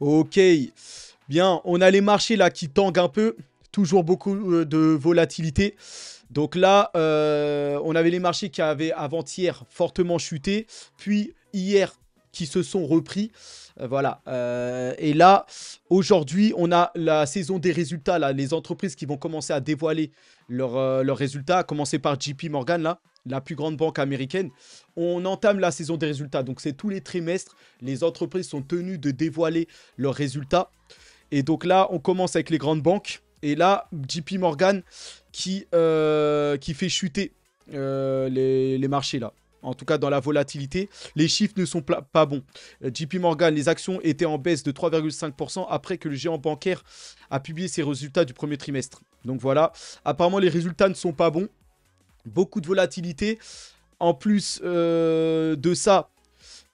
Ok, bien, on a les marchés là qui tanguent un peu, toujours beaucoup de volatilité. Donc là, on avait les marchés qui avaient avant-hier fortement chuté, puis hier qui se sont repris. Voilà. Et là, aujourd'hui, on a la saison des résultats, là, les entreprises qui vont commencer à dévoiler leurs résultats, à commencer par JP Morgan, là, la plus grande banque américaine. On entame la saison des résultats, donc c'est tous les trimestres, les entreprises sont tenues de dévoiler leurs résultats. Et donc là, on commence avec les grandes banques. Et là, JP Morgan qui fait chuter les marchés là. En tout cas, dans la volatilité, les chiffres ne sont pas bons. JP Morgan, les actions étaient en baisse de 3,5% après que le géant bancaire a publié ses résultats du premier trimestre. Donc voilà, apparemment les résultats ne sont pas bons. Beaucoup de volatilité. En plus de ça,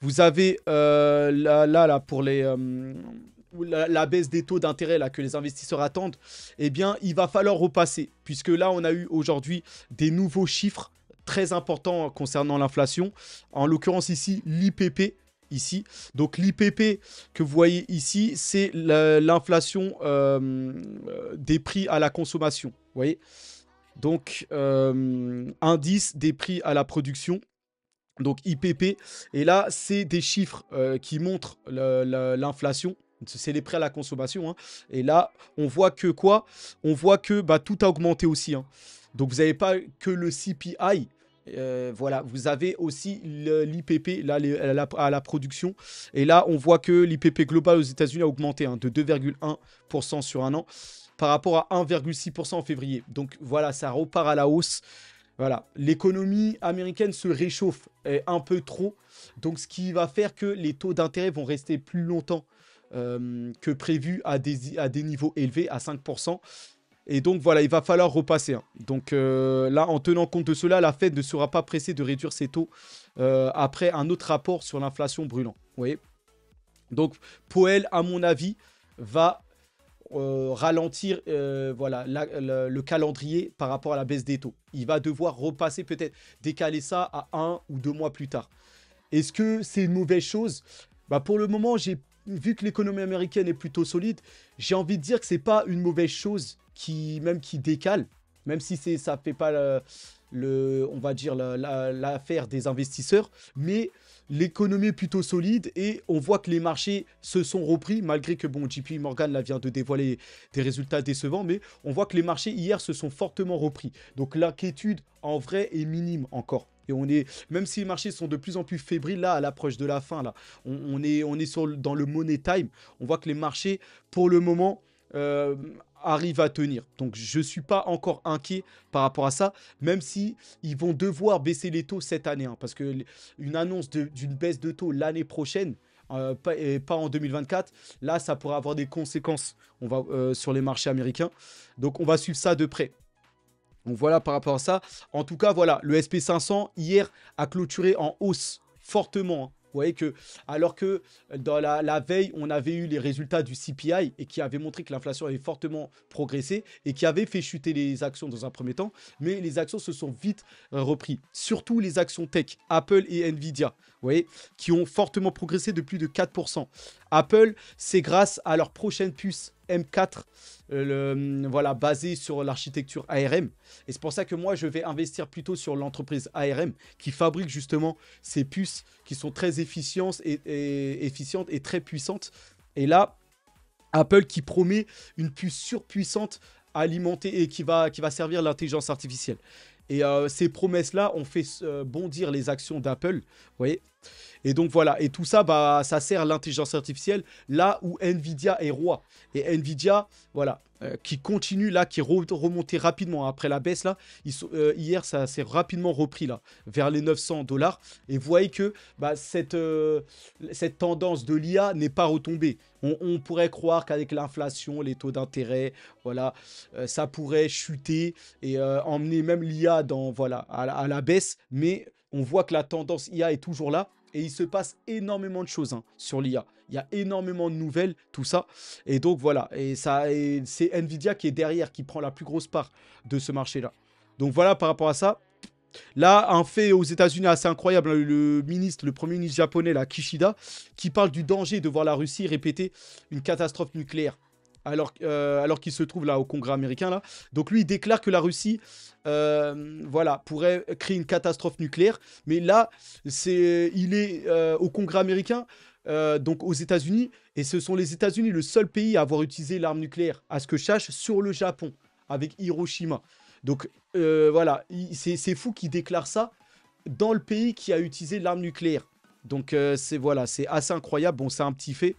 vous avez là pour la baisse des taux d'intérêt là, que les investisseurs attendent, eh bien, il va falloir repasser. Puisque là, on a eu aujourd'hui des nouveaux chiffres très importants concernant l'inflation. En l'occurrence ici, l'IPP. Ici. Donc l'IPP que vous voyez ici, c'est l'inflation des prix à la consommation. Vous voyez. Donc, indice des prix à la production. Donc IPP. Et là, c'est des chiffres qui montrent l'inflation. C'est les prêts à la consommation. Hein. Et là, on voit que quoi? On voit que bah, tout a augmenté aussi. Hein. Donc, vous n'avez pas que le CPI. Voilà, vous avez aussi l'IPP là, à la production. Et là, on voit que l'IPP global aux États-Unis a augmenté hein, de 2,1% sur un an par rapport à 1,6% en février. Donc, voilà, ça repart à la hausse. Voilà, l'économie américaine se réchauffe un peu trop. Donc, ce qui va faire que les taux d'intérêt vont rester plus longtemps que prévu à des niveaux élevés, à 5%. Et donc, voilà, il va falloir repasser. Hein. Donc, là, en tenant compte de cela, la Fed ne sera pas pressée de réduire ses taux après un autre rapport sur l'inflation brûlant. Vous voyez? Donc, Powell, à mon avis, va ralentir voilà, le calendrier par rapport à la baisse des taux. Il va devoir repasser, peut-être décaler ça à 1 ou 2 mois plus tard. Est-ce que c'est une mauvaise chose? Bah pour le moment, vu que l'économie américaine est plutôt solide, j'ai envie de dire que c'est pas une mauvaise chose même qui décale, même si ça fait pas on va dire l'affaire des investisseurs, mais l'économie est plutôt solide et on voit que les marchés se sont repris, malgré que bon, JP Morgan là, vient de dévoiler des résultats décevants, mais on voit que les marchés hier se sont fortement repris. Donc l'inquiétude en vrai est minime encore. Et même si les marchés sont de plus en plus fébriles, là, à l'approche de la fin, là, on est dans le money time. On voit que les marchés, pour le moment, arrivent à tenir. Donc, je ne suis pas encore inquiet par rapport à ça, même si ils vont devoir baisser les taux cette année. Hein, parce qu'une annonce d'une baisse de taux l'année prochaine, pas en 2024, là, ça pourrait avoir des conséquences sur les marchés américains. Donc, on va suivre ça de près. Donc voilà par rapport à ça. En tout cas, voilà, le SP500 hier a clôturé en hausse fortement. Hein. Vous voyez que, alors que dans la veille, on avait eu les résultats du CPI et qui avait montré que l'inflation avait fortement progressé et qui avait fait chuter les actions dans un premier temps, mais les actions se sont vite repris. Surtout les actions tech, Apple et Nvidia, vous voyez, qui ont fortement progressé de plus de 4%. Apple, c'est grâce à leur prochaine puce M4, voilà, basée sur l'architecture ARM. Et c'est pour ça que moi, je vais investir plutôt sur l'entreprise ARM qui fabrique justement ces puces qui sont très efficientes et très puissantes. Et là, Apple qui promet une puce surpuissante alimentée et qui va servir l'intelligence artificielle. Et ces promesses-là ont fait bondir les actions d'Apple, vous voyez. Et donc voilà, et tout ça, bah, ça sert à l'intelligence artificielle là où Nvidia est roi. Et Nvidia, voilà, qui continue là, qui est remonté rapidement après la baisse là. Hier, ça s'est rapidement repris là, vers les 900 $. Et vous voyez que bah, cette tendance de l'IA n'est pas retombée. On pourrait croire qu'avec l'inflation, les taux d'intérêt, voilà, ça pourrait chuter et emmener même l'IA voilà, à la baisse. Mais on voit que la tendance IA est toujours là. Et il se passe énormément de choses hein, sur l'IA. Il y a énormément de nouvelles, tout ça. Et donc voilà, c'est Nvidia qui est derrière, qui prend la plus grosse part de ce marché-là. Donc voilà par rapport à ça. Là, un fait aux États-Unis assez incroyable, hein, le premier ministre japonais, là, Kishida, qui parle du danger de voir la Russie répéter une catastrophe nucléaire. Alors qu'il se trouve là au Congrès américain là. Donc lui il déclare que la Russie voilà, pourrait créer une catastrophe nucléaire. Mais là, il est au Congrès américain, donc aux États-Unis, et ce sont les États-Unis le seul pays à avoir utilisé l'arme nucléaire, à ce que je sache, sur le Japon, avec Hiroshima. Donc voilà, c'est fou qu'il déclare ça dans le pays qui a utilisé l'arme nucléaire. Donc voilà, c'est assez incroyable. Bon, c'est un petit fait.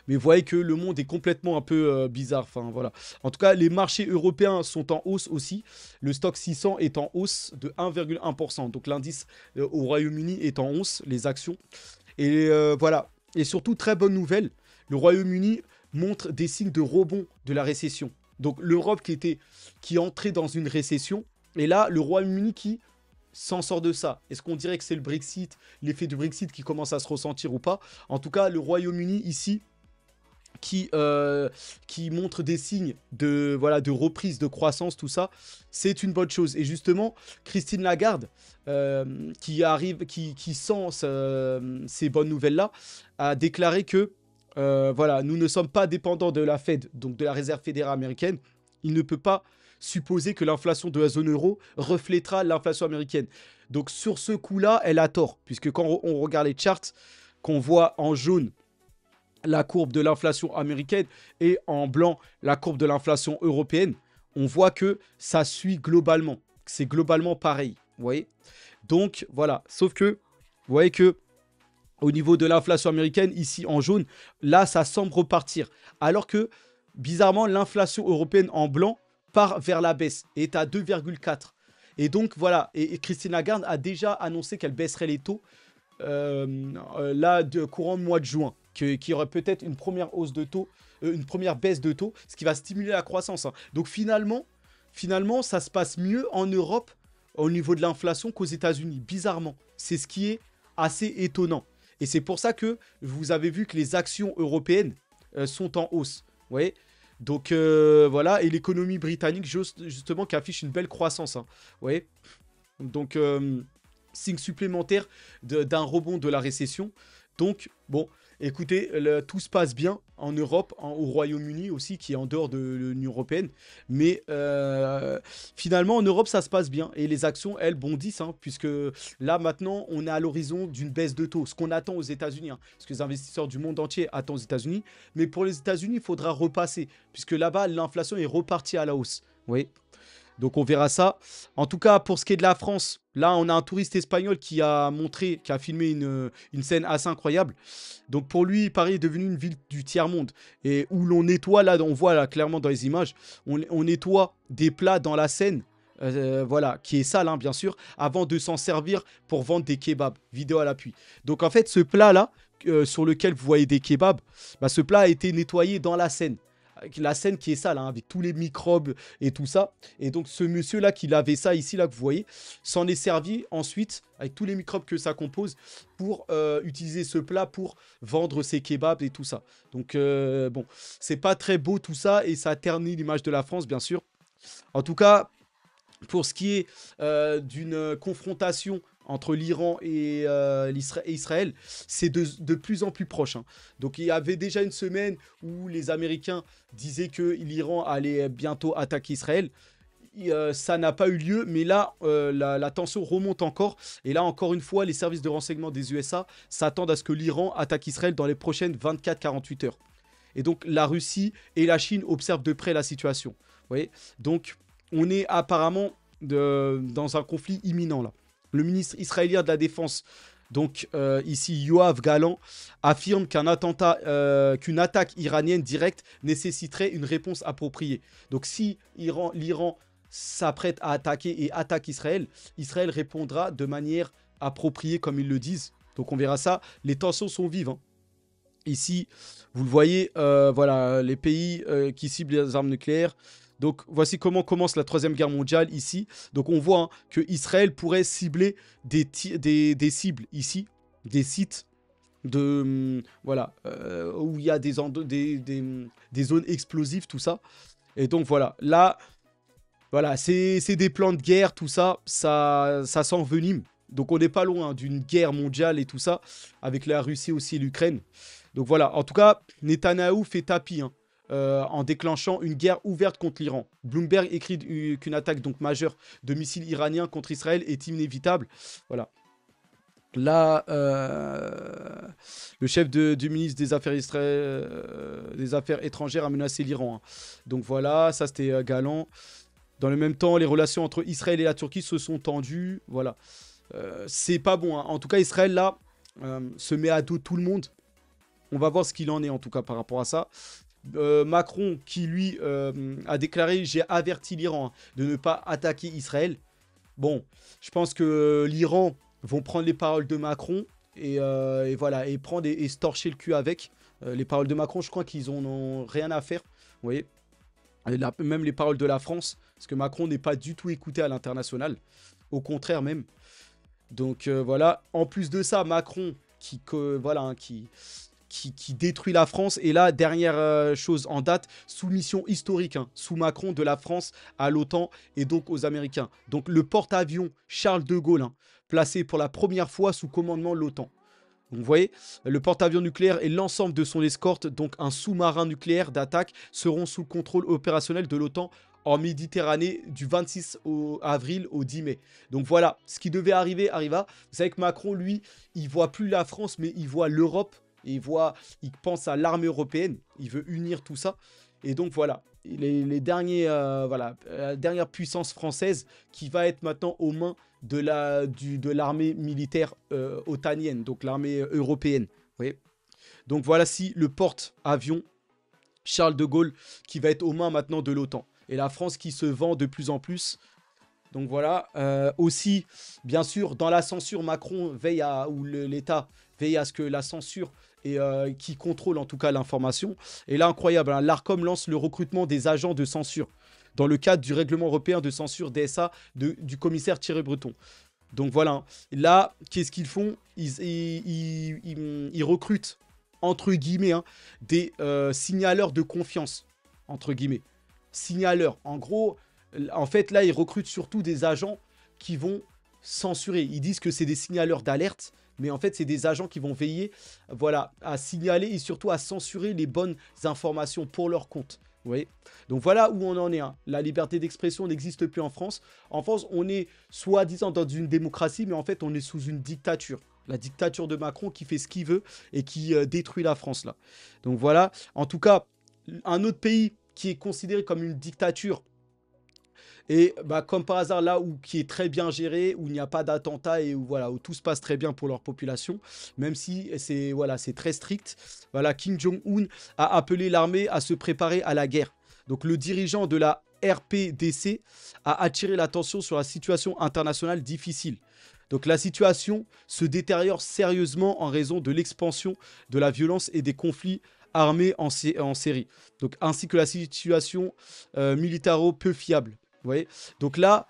Mais vous voyez que le monde est complètement un peu bizarre. Enfin, voilà. En tout cas, les marchés européens sont en hausse aussi. Le stock 600 est en hausse de 1,1%. Donc l'indice au Royaume-Uni est en hausse, les actions. Et voilà. Et surtout, très bonne nouvelle, le Royaume-Uni montre des signes de rebond de la récession. Donc l'Europe qui entrait dans une récession. Et là, le Royaume-Uni qui s'en sort de ça. Est-ce qu'on dirait que c'est le Brexit, l'effet du Brexit qui commence à se ressentir ou pas? En tout cas, le Royaume-Uni ici qui montre des signes de, voilà, de reprise, de croissance, tout ça, c'est une bonne chose. Et justement, Christine Lagarde, qui sent ces bonnes nouvelles-là, a déclaré que voilà, nous ne sommes pas dépendants de la Fed, donc de la Réserve fédérale américaine. Il ne peut pas supposer que l'inflation de la zone euro reflètera l'inflation américaine. Donc sur ce coup-là, elle a tort, puisque quand on regarde les charts, qu'on voit en jaune la courbe de l'inflation américaine et en blanc la courbe de l'inflation européenne, on voit que ça suit globalement. C'est globalement pareil, vous voyez. Donc voilà, sauf que vous voyez que au niveau de l'inflation américaine, ici en jaune, là ça semble repartir. Alors que bizarrement, l'inflation européenne en blanc part vers la baisse et est à 2,4. Et donc voilà, et Christine Lagarde a déjà annoncé qu'elle baisserait les taux là, courant mois de juin. Qu'il y aurait peut-être une première hausse de taux, une première baisse de taux, ce qui va stimuler la croissance. Hein. Donc finalement, ça se passe mieux en Europe au niveau de l'inflation qu'aux États-Unis. Bizarrement, c'est ce qui est assez étonnant. Et c'est pour ça que vous avez vu que les actions européennes sont en hausse. Vous voyez. Donc voilà, et l'économie britannique justement qui affiche une belle croissance. Hein. Vous voyez. Donc signe supplémentaire d'un rebond de la récession. Donc bon. Écoutez, tout se passe bien en Europe, au Royaume-Uni aussi, qui est en dehors de l'Union européenne. Mais finalement, en Europe, ça se passe bien. Et les actions, elles, bondissent, hein, puisque là, maintenant, on est à l'horizon d'une baisse de taux. Ce qu'on attend aux États-Unis, hein, parce que les investisseurs du monde entier attendent aux États-Unis. Mais pour les États-Unis, il faudra repasser, puisque là-bas, l'inflation est repartie à la hausse. Oui. Donc on verra ça. En tout cas, pour ce qui est de la France, là, on a un touriste espagnol qui a filmé une scène assez incroyable. Donc pour lui, Paris est devenu une ville du tiers-monde. Et où l'on nettoie, là, on voit là, clairement dans les images, on nettoie des plats dans la Seine, voilà, qui est sale, hein, bien sûr, avant de s'en servir pour vendre des kebabs. Vidéo à l'appui. Donc en fait, ce plat-là, sur lequel vous voyez des kebabs, bah, ce plat a été nettoyé dans la Seine. La Seine qui est sale, hein, avec tous les microbes et tout ça. Et donc ce monsieur-là qui lavait ça ici, là que vous voyez, s'en est servi ensuite, avec tous les microbes que ça compose, pour utiliser ce plat pour vendre ses kebabs et tout ça. Donc bon, c'est pas très beau tout ça, et ça ternit l'image de la France, bien sûr. En tout cas, pour ce qui est d'une confrontation entre l'Iran et Israël, c'est de plus en plus proche. Hein. Donc il y avait déjà une semaine où les Américains disaient que l'Iran allait bientôt attaquer Israël. Ça n'a pas eu lieu, mais là, la tension remonte encore. Et là, encore une fois, les services de renseignement des USA s'attendent à ce que l'Iran attaque Israël dans les prochaines 24-48 heures. Et donc la Russie et la Chine observent de près la situation. Vous voyez. Donc on est apparemment dans un conflit imminent là. Le ministre israélien de la Défense, donc ici Yoav Gallant, affirme qu'une attaque iranienne directe nécessiterait une réponse appropriée. Donc si l'Iran s'apprête à attaquer et attaque Israël, Israël répondra de manière appropriée comme ils le disent. Donc on verra ça. Les tensions sont vives. Hein. Ici, vous le voyez, voilà, les pays qui ciblent les armes nucléaires. Donc, voici comment commence la Troisième Guerre mondiale ici. Donc, on voit hein, que Israël pourrait cibler des cibles ici, des sites voilà, où il y a des zones explosives, tout ça. Et donc, voilà, là, Voilà, c'est des plans de guerre, tout ça, ça s'envenime. Donc on n'est pas loin d'une guerre mondiale et tout ça, avec la Russie aussi et l'Ukraine. Donc voilà, en tout cas, Netanyahou fait tapis hein, en déclenchant une guerre ouverte contre l'Iran. Bloomberg écrit qu'une attaque donc majeure de missiles iraniens contre Israël est inévitable. Voilà. Là, le chef du ministre des Affaires étrangères a menacé l'Iran. Hein. Donc voilà, ça c'était galant. Dans le même temps, les relations entre Israël et la Turquie se sont tendues. Voilà. C'est pas bon. Hein. En tout cas, Israël, là, se met à dos tout le monde. On va voir ce qu'il en est, en tout cas, par rapport à ça. Macron, qui, lui, a déclaré « J'ai averti l'Iran hein, de ne pas attaquer Israël ». Bon, je pense que l'Iran vont prendre les paroles de Macron et voilà, et prendre et se torcher le cul avec. Les paroles de Macron, je crois qu'ils en ont rien à faire. Vous voyez, même les paroles de la France, parce que Macron n'est pas du tout écouté à l'international. Au contraire même. Donc voilà, en plus de ça, Macron voilà, hein, qui détruit la France. Et là, dernière chose en date, soumission historique, hein, sous Macron, de la France à l'OTAN et donc aux Américains. Donc le porte-avions Charles de Gaulle, hein, placé pour la première fois sous commandement de l'OTAN. Vous voyez, le porte-avions nucléaire et l'ensemble de son escorte, donc un sous-marin nucléaire d'attaque, seront sous le contrôle opérationnel de l'OTAN en Méditerranée du 26 avril au 10 mai. Donc voilà, ce qui devait arriver, arriva. Vous savez que Macron, lui, il voit plus la France, mais il voit l'Europe. Il pense à l'armée européenne. Il veut unir tout ça. Et donc voilà, les derniers, voilà, la dernière puissance française qui va être maintenant aux mains de l'armée militaire otanienne, donc l'armée européenne. Vous voyez, donc voilà si le porte-avions Charles de Gaulle qui va être aux mains maintenant de l'OTAN. Et la France qui se vend de plus en plus. Donc voilà, aussi, bien sûr, dans la censure, Macron veille à, ou l'État veille à ce que la censure et qui contrôle en tout cas l'information. Et là, incroyable, hein, l'Arcom lance le recrutement des agents de censure dans le cadre du règlement européen de censure DSA du commissaire Thierry Breton. Donc voilà, hein. Là, qu'est-ce qu'ils font? Ils recrutent, entre guillemets, hein, des signaleurs de confiance, entre guillemets. Signaleurs. En gros, en fait, là, ils recrutent surtout des agents qui vont censurer. Ils disent que c'est des signaleurs d'alerte, mais en fait, c'est des agents qui vont veiller, voilà, à signaler et surtout à censurer les bonnes informations pour leur compte. Vous voyez? Donc voilà où on en est. Hein. La liberté d'expression n'existe plus en France. En France, on est soi-disant dans une démocratie, mais en fait, on est sous une dictature. La dictature de Macron qui fait ce qu'il veut et qui détruit la France, là. Donc voilà. En tout cas, un autre pays qui est considéré comme une dictature, et bah, comme par hasard, là où qui est très bien géré, où il n'y a pas d'attentat et où, voilà, où tout se passe très bien pour leur population, même si c'est voilà, très strict. Voilà, Kim Jong-un a appelé l'armée à se préparer à la guerre. Donc le dirigeant de la RPDC a attiré l'attention sur la situation internationale difficile. Donc la situation se détériore sérieusement en raison de l'expansion de la violence et des conflits armés en série. Donc, ainsi que la situation militaro peu fiable. Vous voyez, donc là,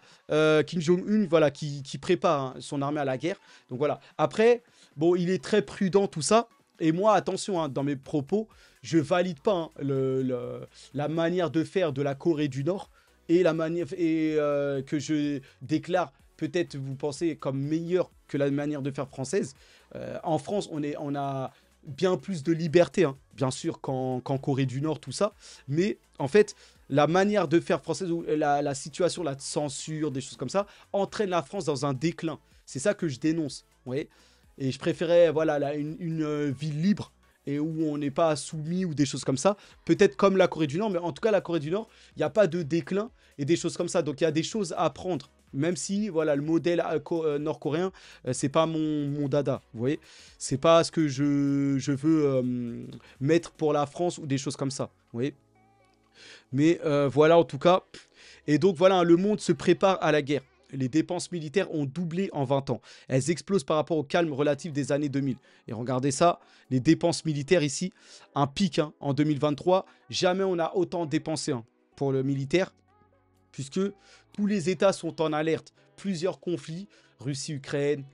Kim Jong-un, voilà, qui prépare hein, son armée à la guerre. Donc voilà. Après, bon, il est très prudent, tout ça. Et moi, attention, hein, dans mes propos, je valide pas hein, la manière de faire de la Corée du Nord et la manière que je déclare peut-être vous pensez comme meilleure que la manière de faire française. En France, on a bien plus de liberté, hein, bien sûr, qu'en Corée du Nord, tout ça. Mais en fait, la manière de faire française, ou la situation, la censure, des choses comme ça, entraîne la France dans un déclin. C'est ça que je dénonce, vous voyez. Et je préférais, voilà, une ville libre et où on n'est pas soumis ou des choses comme ça. Peut-être comme la Corée du Nord, mais en tout cas, la Corée du Nord, il n'y a pas de déclin et des choses comme ça. Donc, il y a des choses à apprendre. Même si, voilà, le modèle nord-coréen, c'est pas mon dada, vous voyez. C'est pas ce que je veux mettre pour la France ou des choses comme ça, vous voyez. Mais voilà, en tout cas. Et donc, voilà, le monde se prépare à la guerre. Les dépenses militaires ont doublé en 20 ans. Elles explosent par rapport au calme relatif des années 2000. Et regardez ça, les dépenses militaires ici, un pic hein, en 2023. Jamais on a autant dépensé hein, pour le militaire. Puisque tous les États sont en alerte. Plusieurs conflits, Russie, Ukraine,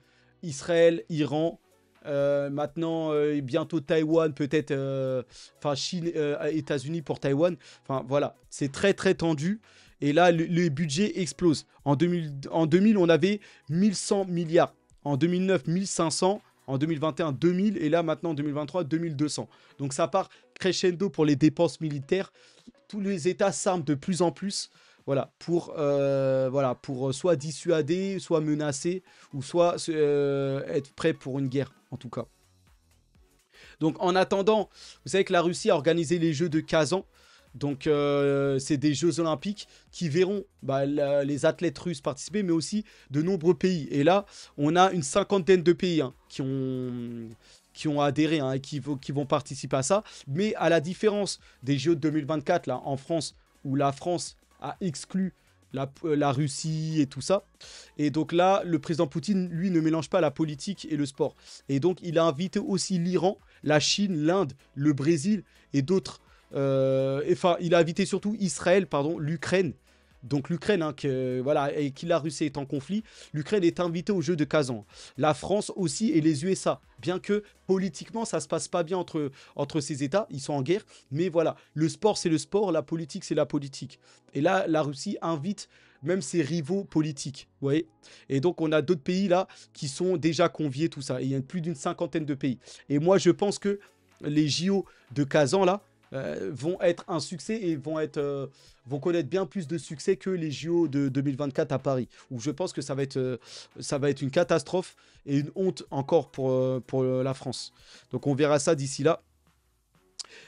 Israël, Iran, maintenant bientôt Taïwan, peut-être, enfin Chine, États-Unis pour Taïwan. Enfin voilà, c'est très très tendu. Et là, les budgets explosent. En 2000, on avait 1100 milliards. En 2009, 1500. En 2021, 2000. Et là, maintenant, en 2023, 2200. Donc, ça part crescendo pour les dépenses militaires. Tous les États s'arment de plus en plus. Voilà, pour soit dissuader, soit menacer, ou soit être prêt pour une guerre, en tout cas. Donc, en attendant, vous savez que la Russie a organisé les Jeux de Kazan. Donc, c'est des Jeux Olympiques qui verront les athlètes russes participer, mais aussi de nombreux pays. Et là, on a une cinquantaine de pays qui ont adhéré et qui vont participer à ça. Mais à la différence des Jeux de 2024, là, en France, où la France a exclu la Russie et tout ça. Et donc là, le président Poutine, lui, ne mélange pas la politique et le sport. Et donc, il a invité aussi l'Iran, la Chine, l'Inde, le Brésil et d'autres. Il a invité surtout Israël, l'Ukraine. Donc l'Ukraine, et qui la Russie est en conflit, l'Ukraine est invitée aux Jeux de Kazan. La France aussi et les USA, bien que politiquement ça se passe pas bien entre ces États, ils sont en guerre. Mais voilà, le sport c'est le sport, la politique c'est la politique. Et là, la Russie invite même ses rivaux politiques, vous voyez. Et donc on a d'autres pays là qui sont déjà conviés, tout ça. Et il y a plus d'une cinquantaine de pays. Et moi je pense que les JO de Kazan là, vont être un succès et vont connaître bien plus de succès que les JO de 2024 à Paris, où je pense que ça va être une catastrophe et une honte encore pour la France. Donc on verra ça d'ici là.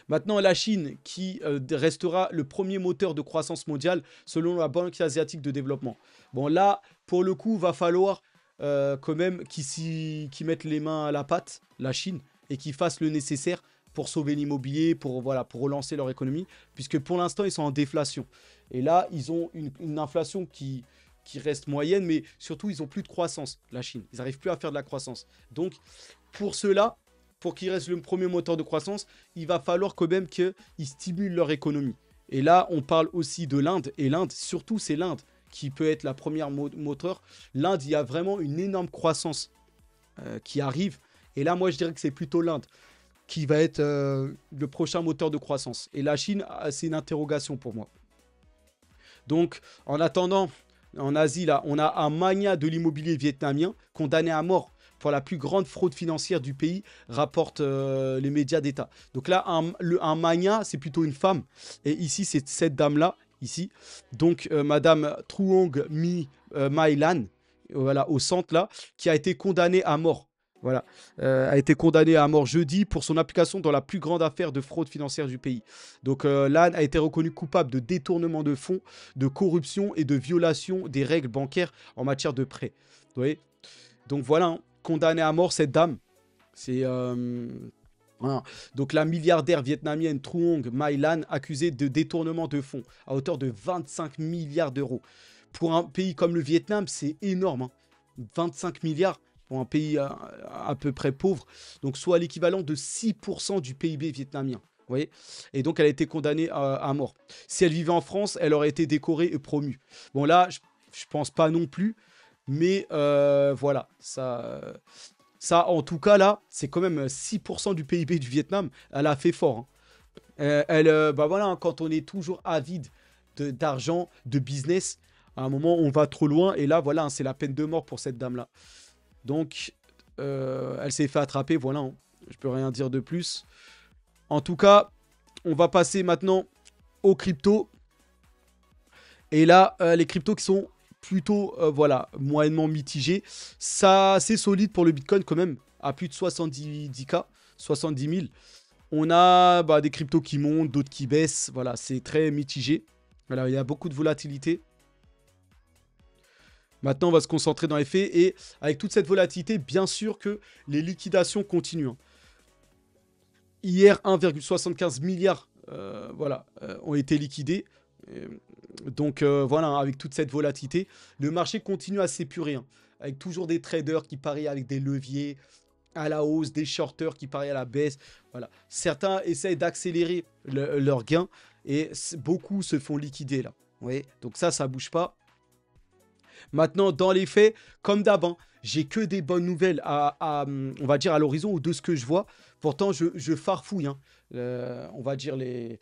Maintenant, la Chine qui restera le premier moteur de croissance mondiale selon la Banque asiatique de développement. Bon là, pour le coup, va falloir quand même qu'ils mettent les mains à la pâte, la Chine, et qu'ils fassent le nécessaire pour sauver l'immobilier, pour relancer leur économie, puisque pour l'instant, ils sont en déflation. Et là, ils ont une inflation qui reste moyenne, mais surtout, ils n'ont plus de croissance, la Chine. Ils n'arrivent plus à faire de la croissance. Donc, pour cela, pour qu'ils restent le premier moteur de croissance, il va falloir quand même qu'ils stimulent leur économie. Et là, on parle aussi de l'Inde. Et l'Inde, surtout, c'est l'Inde qui peut être la première moteur. L'Inde, il y a vraiment une énorme croissance qui arrive. Et là, moi, je dirais que c'est plutôt l'Inde qui va être le prochain moteur de croissance. Et la Chine, c'est une interrogation pour moi. Donc, en attendant, en Asie, là, on a un magnat de l'immobilier vietnamien condamné à mort pour la plus grande fraude financière du pays, rapportent les médias d'État. Donc là, un magnat, c'est plutôt une femme. Et ici, c'est cette dame-là, ici. Donc, Madame Truong My Lan, voilà, au centre, là, qui a été condamnée à mort. Voilà, a été condamné à mort jeudi pour son implication dans la plus grande affaire de fraude financière du pays. Donc Lan a été reconnu coupable de détournement de fonds, de corruption et de violation des règles bancaires en matière de prêts. Vous voyez ? Donc voilà, hein, condamné à mort cette dame. C'est voilà. Donc la milliardaire vietnamienne Truong My Lan accusée de détournement de fonds à hauteur de 25 milliards d'euros. Pour un pays comme le Vietnam, c'est énorme. Hein. 25 milliards. Pour un pays à peu près pauvre, donc soit l'équivalent de 6% du PIB vietnamien. Vous voyez ? Et donc, elle a été condamnée à mort. Si elle vivait en France, elle aurait été décorée et promue. Bon, là, je pense pas non plus, mais voilà. Ça, en tout cas, là, c'est quand même 6% du PIB du Vietnam. Elle a fait fort. Hein. Voilà, hein, quand on est toujours avide d'argent, de business, à un moment, on va trop loin. Et là, voilà, hein, c'est la peine de mort pour cette dame-là. Donc, elle s'est fait attraper, voilà, hein. Je peux rien dire de plus. En tout cas, on va passer maintenant aux cryptos. Et là, les cryptos qui sont plutôt, moyennement mitigés. Ça, c'est solide pour le Bitcoin quand même, à plus de 70K, 70 000. On a des cryptos qui montent, d'autres qui baissent. Voilà, c'est très mitigé. Voilà, il y a beaucoup de volatilité. Maintenant, on va se concentrer dans les faits et avec toute cette volatilité, bien sûr que les liquidations continuent. Hier, 1,75 milliard ont été liquidés. Donc voilà, avec toute cette volatilité, le marché continue à s'épurer. Hein, avec toujours des traders qui parient avec des leviers à la hausse, des shorters qui parient à la baisse. Voilà. Certains essayent d'accélérer leurs gains et beaucoup se font liquider là. Vous voyez ? Donc ça ne bouge pas. Maintenant, dans les faits, comme d'hab, hein, j'ai que des bonnes nouvelles on va dire à l'horizon ou de ce que je vois Pourtant, je farfouille, hein, on va dire les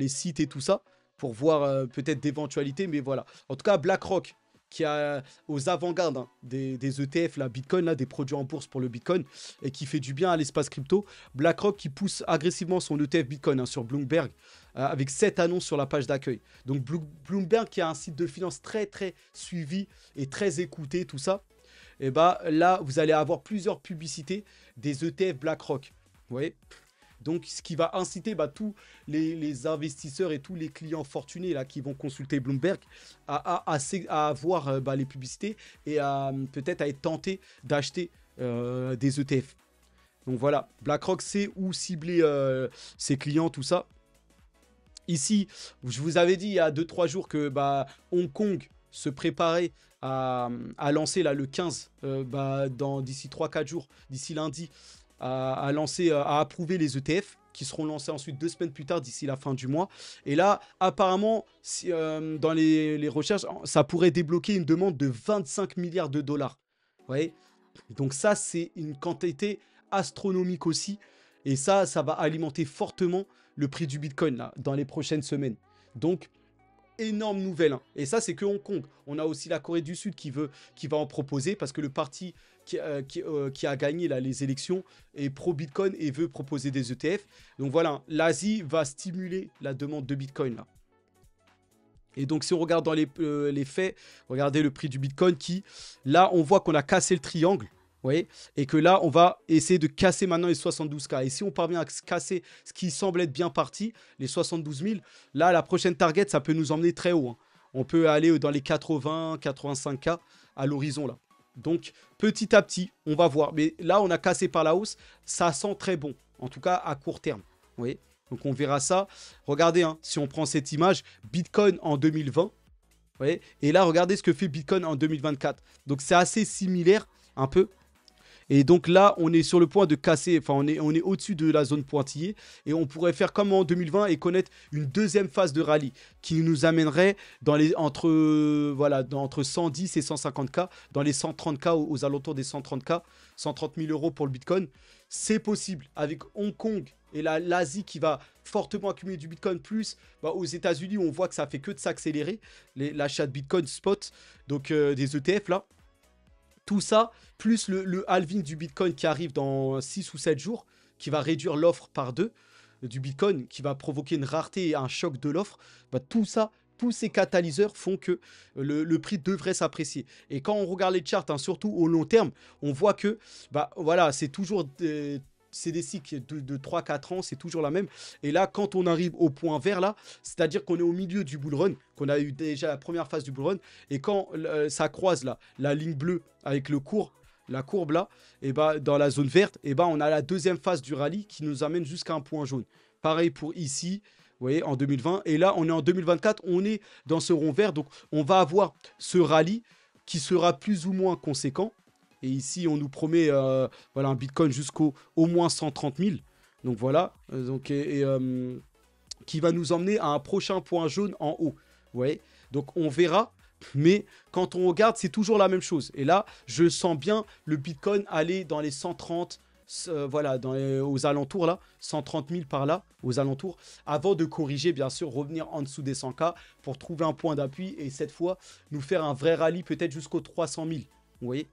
sites et tout ça, pour voir peut-être d'éventualités, mais voilà. En tout cas, BlackRock, qui a aux avant-gardes, hein, des ETF, la Bitcoin, là, des produits en bourse pour le Bitcoin, et qui fait du bien à l'espace crypto. BlackRock qui pousse agressivement son ETF Bitcoin, hein, sur Bloomberg, avec 7 annonces sur la page d'accueil. Donc Bloomberg, qui a un site de finance très très suivi et très écouté, tout ça. Et bah là, vous allez avoir plusieurs publicités des ETF BlackRock. Vous voyez? Donc, ce qui va inciter tous les investisseurs et tous les clients fortunés là, qui vont consulter Bloomberg à voir les publicités et peut-être à être tentés d'acheter des ETF. Donc voilà, BlackRock sait où cibler ses clients, tout ça. Ici, je vous avais dit il y a 2-3 jours que Hong Kong se préparait à lancer là, le 15, d'ici 3-4 jours, d'ici lundi, à lancer, à approuver les ETF qui seront lancés ensuite 2 semaines plus tard, d'ici la fin du mois. Et là, apparemment, dans les recherches, ça pourrait débloquer une demande de 25 milliards de dollars. Vous voyez? Donc ça, c'est une quantité astronomique aussi. Et ça va alimenter fortement le prix du Bitcoin là, dans les prochaines semaines. Donc, énorme nouvelle, hein. Et ça, c'est que Hong Kong. On a aussi la Corée du Sud qui va en proposer parce que le parti qui a gagné là, les élections est pro-Bitcoin et veut proposer des ETF. Donc voilà, l'Asie va stimuler la demande de Bitcoin là. Et donc, si on regarde dans les faits, regardez le prix du Bitcoin qui, là, on voit qu'on a cassé le triangle. Vous voyez, et que là, on va essayer de casser maintenant les 72K. Et si on parvient à casser ce qui semble être bien parti, les 72 000, là, la prochaine target, ça peut nous emmener très haut, hein. On peut aller dans les 80, 85K à l'horizon, là. Donc, petit à petit, on va voir. Mais là, on a cassé par la hausse. Ça sent très bon, en tout cas à court terme. Vous voyez, donc on verra ça. Regardez, hein, si on prend cette image, Bitcoin en 2020. Vous voyez, et là, regardez ce que fait Bitcoin en 2024. Donc, c'est assez similaire, un peu. Et donc là, on est sur le point de casser, enfin on est au-dessus de la zone pointillée et on pourrait faire comme en 2020 et connaître une deuxième phase de rallye qui nous amènerait entre 110 et 150K, dans les 130K, aux alentours des 130K, 130 000 euros pour le Bitcoin. C'est possible avec Hong Kong et l'Asie qui va fortement accumuler du Bitcoin, plus aux États-Unis on voit que ça fait que de s'accélérer, l'achat de Bitcoin spot, donc des ETF là. Tout ça, plus le halving du Bitcoin qui arrive dans 6 ou 7 jours, qui va réduire l'offre par 2 du Bitcoin, qui va provoquer une rareté et un choc de l'offre, tout ça, tous ces catalyseurs font que le prix devrait s'apprécier. Et quand on regarde les charts, hein, surtout au long terme, on voit que voilà, c'est toujours c'est des cycles de 3-4 ans, c'est toujours la même. Et là, quand on arrive au point vert, là, c'est-à-dire qu'on est au milieu du bull run, qu'on a eu déjà la première phase du bull run, et quand ça croise là, la ligne bleue avec la courbe là, et dans la zone verte, et on a la deuxième phase du rallye qui nous amène jusqu'à un point jaune. Pareil pour ici, vous voyez, en 2020. Et là, on est en 2024, on est dans ce rond vert, donc on va avoir ce rallye qui sera plus ou moins conséquent. Et ici, on nous promet voilà, un Bitcoin jusqu'au moins 130 000. Donc voilà. Qui va nous emmener à un prochain point jaune en haut. Vous voyez, donc on verra. Mais quand on regarde, c'est toujours la même chose. Et là, je sens bien le Bitcoin aller dans les 130, voilà, aux alentours là. 130 000 par là, aux alentours. Avant de corriger, bien sûr, revenir en dessous des 100K pour trouver un point d'appui. Et cette fois, nous faire un vrai rallye peut-être jusqu'aux 300 000. Vous voyez?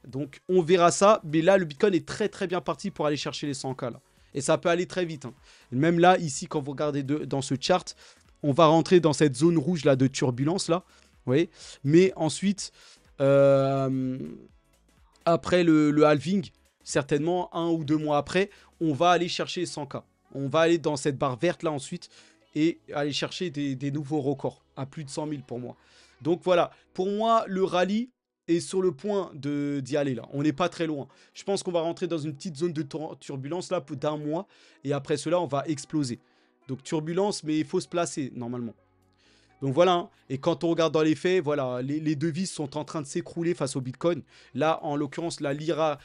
Donc on verra ça, mais là le Bitcoin est très très bien parti pour aller chercher les 100K là. Et ça peut aller très vite, hein. Même là, ici, quand vous regardez dans ce chart, on va rentrer dans cette zone rouge là de turbulence là. Vous voyez? Mais ensuite, après le halving, certainement 1 ou 2 mois après, on va aller chercher les 100K. On va aller dans cette barre verte là ensuite et aller chercher des nouveaux records à plus de 100 000 pour moi. Donc voilà, pour moi, le rallye est sur le point d'y aller là. On n'est pas très loin. Je pense qu'on va rentrer dans une petite zone de turbulence là d'un mois. Et après cela, on va exploser. Donc turbulence, mais il faut se placer normalement. Donc voilà, hein. Et quand on regarde dans les faits, voilà, les devises sont en train de s'écrouler face au Bitcoin. Là, en l'occurrence, la lira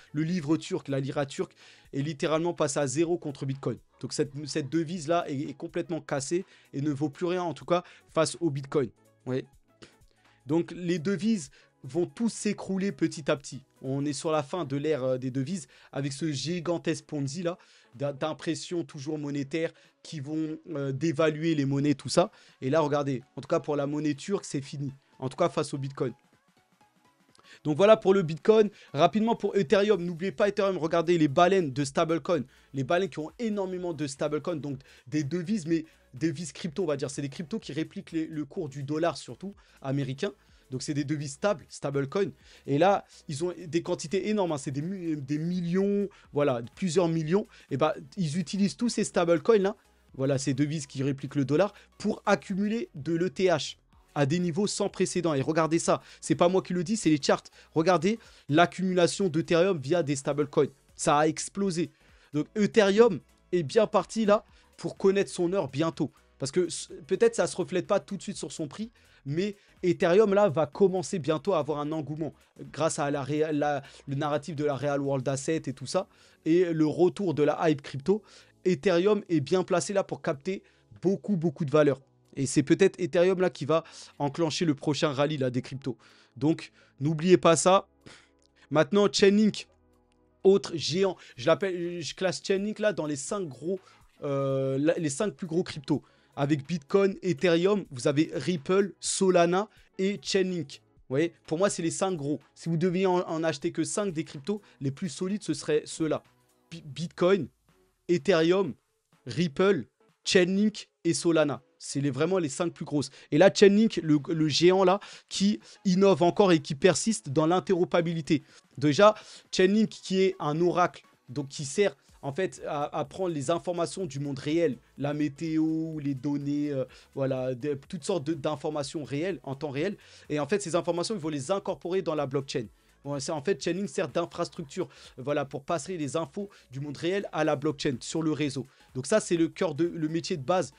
turque est littéralement passée à 0 contre Bitcoin. Donc cette devise-là est complètement cassée et ne vaut plus rien, en tout cas, face au Bitcoin. Ouais. Donc les devises vont tous s'écrouler petit à petit. On est sur la fin de l'ère des devises avec ce gigantesque Ponzi là, d'impression toujours monétaire qui vont dévaluer les monnaies, tout ça. Et là, regardez, en tout cas pour la monnaie turque, c'est fini. En tout cas face au Bitcoin. Donc voilà pour le Bitcoin. Rapidement pour Ethereum, n'oubliez pas Ethereum, regardez les baleines de stablecoin. Les baleines qui ont énormément de stablecoin, donc des devises, mais des devises crypto, on va dire. C'est des cryptos qui répliquent le cours du dollar surtout, américain. Donc c'est des devises stables, stablecoin. Et là, ils ont des quantités énormes, hein. C'est des millions, voilà, plusieurs millions. Et bah, ils utilisent tous ces stablecoins là, voilà, ces devises qui répliquent le dollar, pour accumuler de l'ETH à des niveaux sans précédent. Et regardez ça, c'est pas moi qui le dis, c'est les charts. Regardez l'accumulation d'Ethereum via des stablecoins. Ça a explosé. Donc Ethereum est bien parti là pour connaître son heure bientôt. Parce que peut-être ça ne se reflète pas tout de suite sur son prix, mais Ethereum là va commencer bientôt à avoir un engouement grâce à le narratif de la Real World Asset et tout ça. Et le retour de la hype crypto. Ethereum est bien placé là pour capter beaucoup de valeur. Et c'est peut-être Ethereum là qui va enclencher le prochain rallye là, des cryptos. Donc, n'oubliez pas ça. Maintenant, Chainlink, autre géant. Je classe Chainlink là dans les 5 gros, les 5 plus gros cryptos. Avec Bitcoin, Ethereum, vous avez Ripple, Solana et Chainlink. Vous voyez, pour moi, c'est les 5 gros. Si vous deviez en acheter que 5 des cryptos, les plus solides, ce seraient ceux-là. Bitcoin, Ethereum, Ripple, Chainlink et Solana. C'est vraiment les 5 plus grosses. Et là, Chainlink, le géant là, qui innove encore et qui persiste dans l'interopérabilité. Déjà, Chainlink qui est un oracle, donc qui sert en fait à prendre les informations du monde réel, la météo, les données, voilà, toutes sortes d'informations réelles, en temps réel. Et en fait, ces informations, il faut les incorporer dans la blockchain. Bon, en fait, Chainlink sert d'infrastructure, voilà, pour passer les infos du monde réel à la blockchain, sur le réseau. Donc ça, c'est le cœur le métier de base.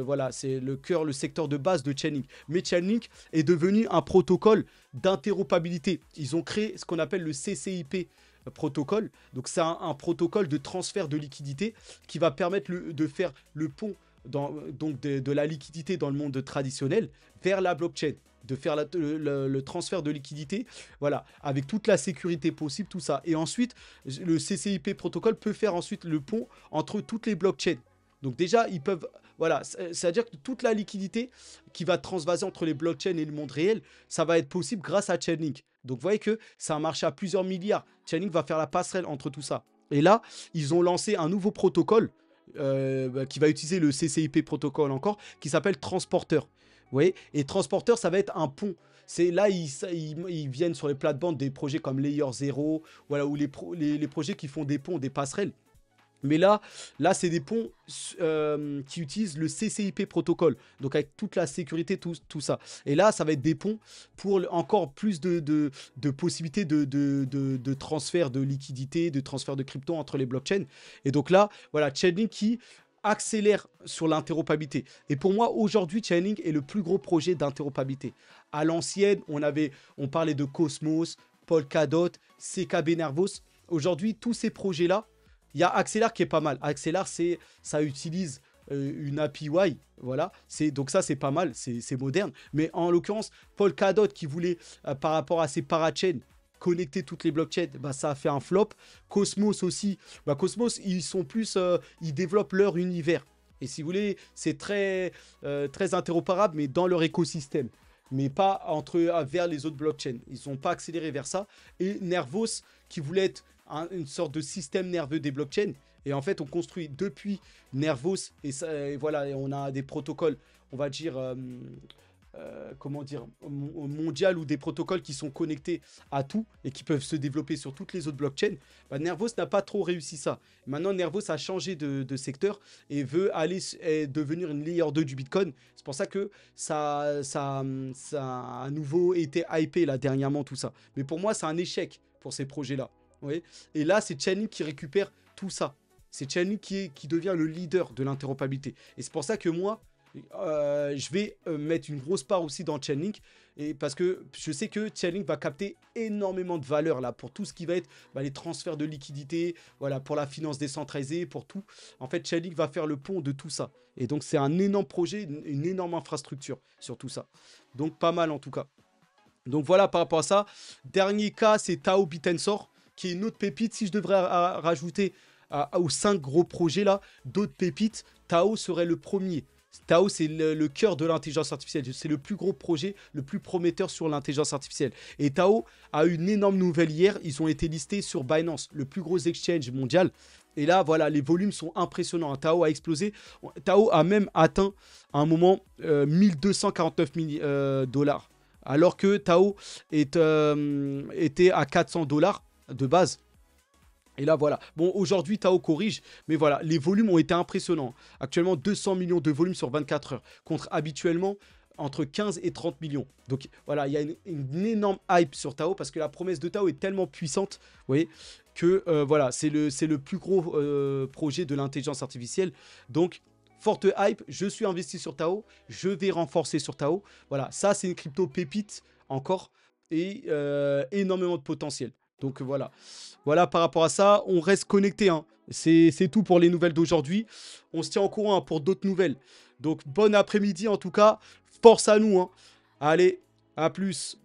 Voilà, c'est le secteur de base de Chainlink. Mais Chainlink est devenu un protocole d'interopérabilité. Ils ont créé ce qu'on appelle le CCIP protocole. Donc c'est un protocole de transfert de liquidité qui va permettre de faire le pont donc de la liquidité dans le monde traditionnel vers la blockchain, de faire le transfert de liquidité, voilà, avec toute la sécurité possible, tout ça. Et ensuite, le CCIP protocole peut faire ensuite le pont entre toutes les blockchains. Donc déjà, ils peuvent, voilà, c'est-à-dire que toute la liquidité qui va transvaser entre les blockchains et le monde réel, ça va être possible grâce à Chainlink. Donc vous voyez que c'est un marché à plusieurs milliards. Chainlink va faire la passerelle entre tout ça. Et là, ils ont lancé un nouveau protocole qui va utiliser le CCIP protocole encore, qui s'appelle Transporteur. Vous voyez, et Transporteur, ça va être un pont. C'est là, ils viennent sur les plates-bandes des projets comme Layer 0, voilà, ou les projets qui font des ponts, des passerelles. Mais là c'est des ponts qui utilisent le CCIP protocole. Donc avec toute la sécurité, tout ça. Et là, ça va être des ponts pour encore plus de possibilités de transfert de liquidité, de transfert de crypto entre les blockchains. Et donc là, voilà, Chainlink qui accélère sur l'interopérabilité. Et pour moi, aujourd'hui, Chainlink est le plus gros projet d'interopérabilité. À l'ancienne, on parlait de Cosmos, Polkadot, CKB Nervos. Aujourd'hui, tous ces projets-là, il y a Axelar qui est pas mal. Axelar, ça utilise une API, voilà. Donc ça, c'est pas mal, c'est moderne. Mais en l'occurrence, Polkadot qui voulait, par rapport à ses parachains, connecter toutes les blockchains, bah, ça a fait un flop. Cosmos aussi, bah, Cosmos, ils développent leur univers. Et si vous voulez, c'est très interopérable, mais dans leur écosystème. Mais pas vers les autres blockchains. Ils n'ont pas accéléré vers ça. Et Nervos, qui voulait être une sorte de système nerveux des blockchains. Et en fait, on construit depuis Nervos. Et voilà, et on a des protocoles, on va dire, comment dire, mondial, ou des protocoles qui sont connectés à tout et qui peuvent se développer sur toutes les autres blockchains. Bah, Nervos n'a pas trop réussi ça. Maintenant, Nervos a changé de secteur et veut devenir une layer 2 du Bitcoin. C'est pour ça que ça a à nouveau été hypé là dernièrement, tout ça. Mais pour moi, c'est un échec pour ces projets-là. Oui. Et là, c'est Chainlink qui récupère tout ça. C'est Chainlink qui devient le leader de l'interopérabilité. Et c'est pour ça que moi, je vais mettre une grosse part aussi dans Chainlink, parce que je sais que Chainlink va capter énormément de valeur là pour tout ce qui va être les transferts de liquidité, voilà, pour la finance décentralisée, pour tout. En fait, Chainlink va faire le pont de tout ça. Et donc, c'est un énorme projet, une énorme infrastructure sur tout ça. Donc, pas mal en tout cas. Donc voilà par rapport à ça. Dernier cas, c'est Tao Bitensor, qui est une autre pépite. Si je devrais rajouter aux 5 gros projets là, d'autres pépites, Tao serait le premier. Tao, c'est le cœur de l'intelligence artificielle. C'est le plus gros projet, le plus prometteur sur l'intelligence artificielle. Et Tao a eu une énorme nouvelle hier. Ils ont été listés sur Binance, le plus gros exchange mondial. Et là, voilà, les volumes sont impressionnants. Tao a explosé. Tao a même atteint à un moment 1249 dollars. Alors que Tao était à 400 dollars de base. Et là, voilà. Bon, aujourd'hui, Tao corrige, mais voilà, les volumes ont été impressionnants. Actuellement, 200 millions de volumes sur 24 heures, contre habituellement entre 15 et 30 millions. Donc, voilà, il y a une énorme hype sur Tao, parce que la promesse de Tao est tellement puissante, vous voyez, que, voilà, c'est le plus gros projet de l'intelligence artificielle. Donc, forte hype, je suis investi sur Tao, je vais renforcer sur Tao. Voilà, ça, c'est une crypto pépite, encore, et énormément de potentiel. Donc voilà. Voilà par rapport à ça, on reste connecté. Hein. C'est tout pour les nouvelles d'aujourd'hui. On se tient au courant hein, pour d'autres nouvelles. Donc bon après-midi en tout cas. Force à nous. Hein. Allez, à plus.